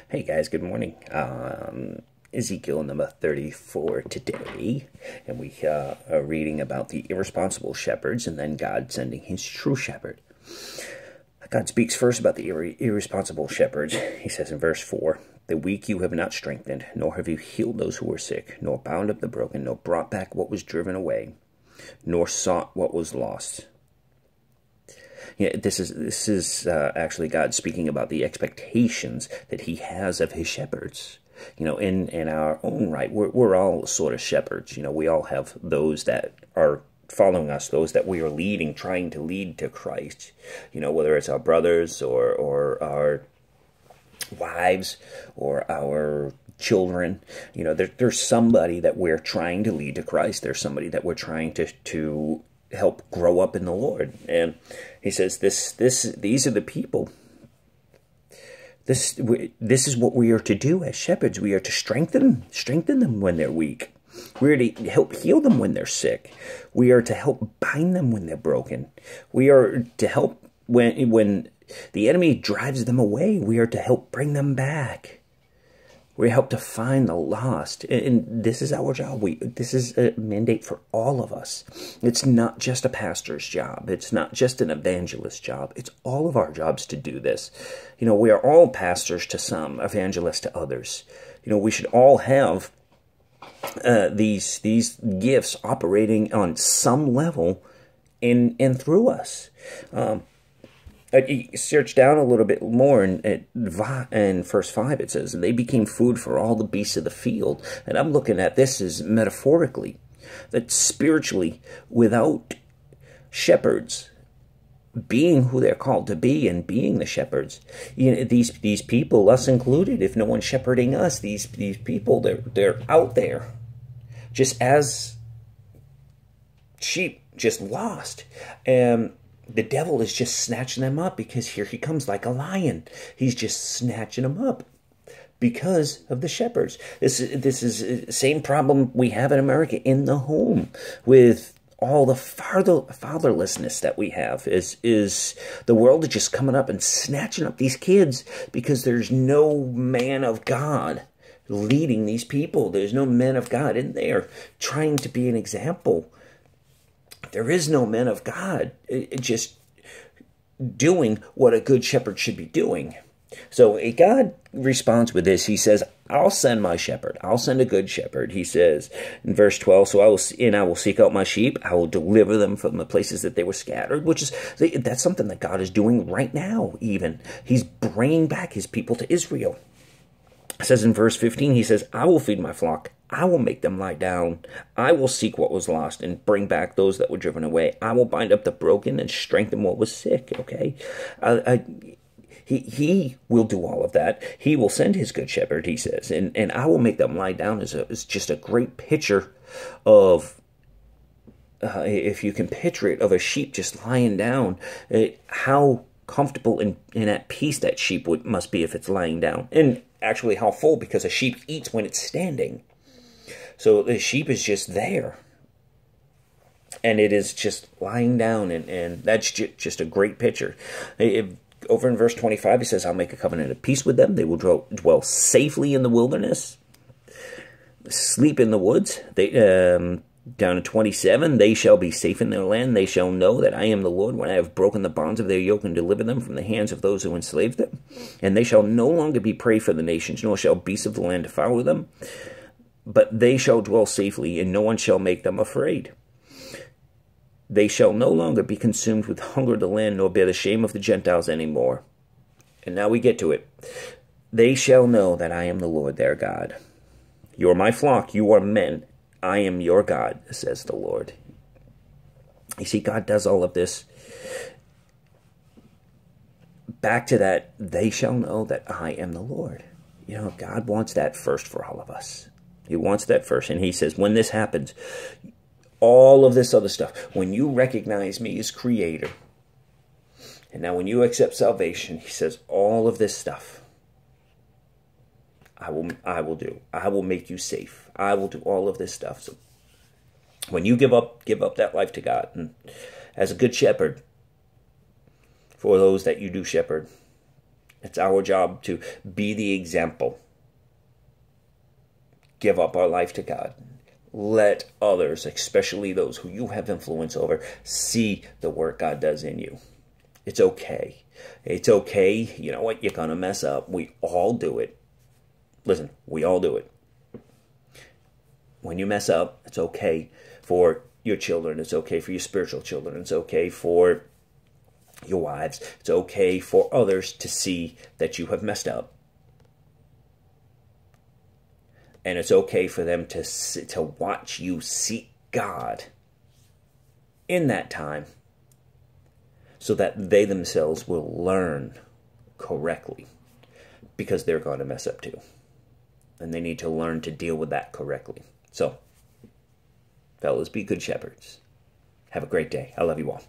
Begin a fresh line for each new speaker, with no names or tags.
Hey guys, good morning. Ezekiel number 34 today, and we are reading about the irresponsible shepherds and then God sending his true shepherd. God speaks first about the irresponsible shepherds. He says in verse 4, "The weak you have not strengthened, nor have you healed those who were sick, nor bound up the broken, nor brought back what was driven away, nor sought what was lost." Yeah, this is actually God speaking about the expectations that he has of his shepherds. In our own right, we're all sort of shepherds. We all have those that are following us, those that we are leading, trying to lead to Christ. Whether it's our brothers or our wives or our children. There's somebody that we're trying to lead to Christ. There's somebody that we're trying to help grow up in the Lord. And he says, these are the people. This is what we are to do as shepherds. We are to strengthen them when they're weak. We are to help heal them when they're sick. We are to help bind them when they're broken. We are to help when the enemy drives them away. We are to help bring them back. We help to find the lost. And this is our job. This is a mandate for all of us. It's not just a pastor's job. It's not just an evangelist's job. It's all of our jobs to do this. We are all pastors to some, evangelists to others. We should all have these gifts operating on some level in through us. I searched down a little bit more, in verse 5 it says, "They became food for all the beasts of the field." And I'm looking at this as metaphorically, that spiritually, without shepherds being who they're called to be and being the shepherds, these people, us included, if no one's shepherding us, these people, they're out there just as sheep, just lost. The devil is just snatching them up, because here he comes like a lion. He's just snatching them up because of the shepherds. This is the same problem we have in America in the home with all the fatherlessness that we have. Is the world is just coming up and snatching up these kids because there's no man of God leading these people. There's no men of God in there trying to be an example. There is no men of God just doing what a good shepherd should be doing. So God responds with this. He says, "I'll send my shepherd. I'll send a good shepherd." He says in verse 12, "So I will seek out my sheep. I will deliver them from the places that they were scattered," that's something that God is doing right now even. He's bringing back his people to Israel. It says in verse 15, he says, "I will feed my flock. I will make them lie down. I will seek what was lost and bring back those that were driven away. I will bind up the broken and strengthen what was sick." Okay? He will do all of that. He will send his good shepherd, he says. And "I will make them lie down" is just a great picture of, if you can picture it, of a sheep just lying down. How comfortable and at peace that sheep must be if it's lying down. And actually how full, because a sheep eats when it's standing. So the sheep is just there. And it is just lying down. And that's just a great picture. Over in verse 25, he says, "I'll make a covenant of peace with them. They will dwell safely in the wilderness, sleep in the woods." Down to 27, "They shall be safe in their land. They shall know that I am the Lord when I have broken the bonds of their yoke and delivered them from the hands of those who enslaved them. And they shall no longer be prey for the nations, nor shall beasts of the land devour them. But they shall dwell safely, and no one shall make them afraid. They shall no longer be consumed with hunger of the land, nor bear the shame of the Gentiles any more." And now we get to it. "They shall know that I am the Lord their God. You are my flock, you are men. I am your God, says the Lord." You see, God does all of this. Back to that, "They shall know that I am the Lord." God wants that first for all of us. He wants that first. And he says, when this happens, all of this other stuff, when you recognize me as creator, and now when you accept salvation, he says, all of this stuff, I will do. I will make you safe. I will do all of this stuff. So when you give up that life to God, and as a good shepherd, for those that you do shepherd, It's our job to be the example. Give up our life to God. Let others, especially those who you have influence over, see the work God does in you. It's okay. It's okay. You know what? You're going to mess up. We all do it. Listen, we all do it. When you mess up, it's okay for your children. It's okay for your spiritual children. It's okay for your wives. It's okay for others to see that you have messed up. And it's okay for them to watch you seek God in that time so that they themselves will learn correctly, because they're going to mess up too. And they need to learn to deal with that correctly. So, fellas, be good shepherds. Have a great day. I love you all.